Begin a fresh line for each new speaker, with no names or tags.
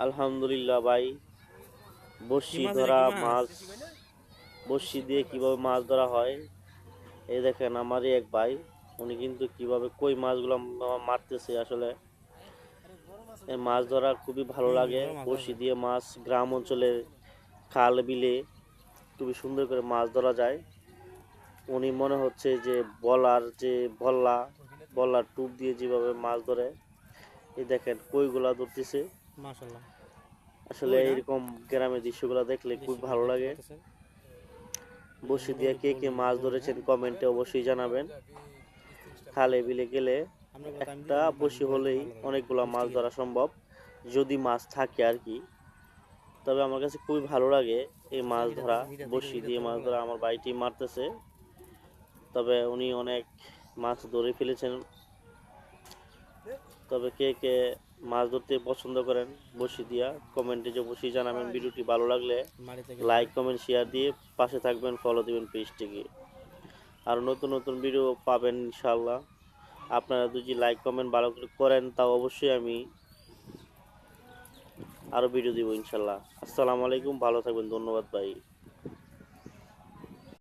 আলহামদুলিল্লাহ ভাই,
কি
বড়শি
মাছ এটা,
ধরা
কি মাছ?
মাছ, বড়শি দিয়ে কিভাবে মাছ ধরা হয় এই দেখেন আমারই এক ভাই, উনি কিন্তু কিভাবে কই মাছগুলো মারতেছে। আসলে এই মাছ ধরা খুবই ভালো লাগে।
বড় মাছ
বড়শি
আছে।
দিয়ে মাছ গ্রাম অঞ্চলের খাল বিলে খুবই সুন্দর করে মাছ ধরা যায়। উনি মনে হচ্ছে যে বলার যে বল্লা বল্লার টোপ দিয়ে যেভাবে মাছ ধরে, এই দেখেন কইগুলা ধরতেছে।
মাশাআল্লাহ।
আসলে
কই না?
এইরকম গ্রামের দৃশ্যগুলো দেখলে খুব
দেশি কই
ভালো
দেখতে
লাগে।
পাচ্ছেন।
বড়শি দিয়ে
বড়ি
কে কে
বড়ি
মাছ
বড়ি না?
ধরেছেন কমেন্টে অবশ্যই জানাবেন। খালে বিলে গেলে
আমরা কথা আমি
একটা
দিলাম পানি
বড়শি
পরে তুমি
হলেই
আলাদা হবে
অনেকগুলা মাছ
মিষ্টি
ধরা সম্ভব, যদি মাছ থাকে আর কি। তবে আমার কাছে খুবই ভালো লাগে এই মাছ ধরা। বড়শি দিয়ে মাছ ধরা আমার ভাইটি মারতেছে, তবে উনি অনেক মাছ ধরে ফেলেছেন। তবে কে কে মাছ ধরতে পছন্দ করেন বড়শি দিয়া কমেন্টে যে অবশ্যই জানাবেন। ভিডিওটি ভালো লাগলে
মাটিতে গেলে
লাইক কমেন্ট শেয়ার দিয়ে পাশে থাকবেন, ফলো দিবেন পেজটিকে। আর নতুন নতুন ভিডিও পাবেন ইনশাল্লাহ। আপনারা যদি লাইক কমেন্ট ভালো করে করেন তাও অবশ্যই আমি আরও ভিডিও দিব ইনশাল্লাহ। আসসালামু আলাইকুম, ভালো থাকবেন, ধন্যবাদ ভাই।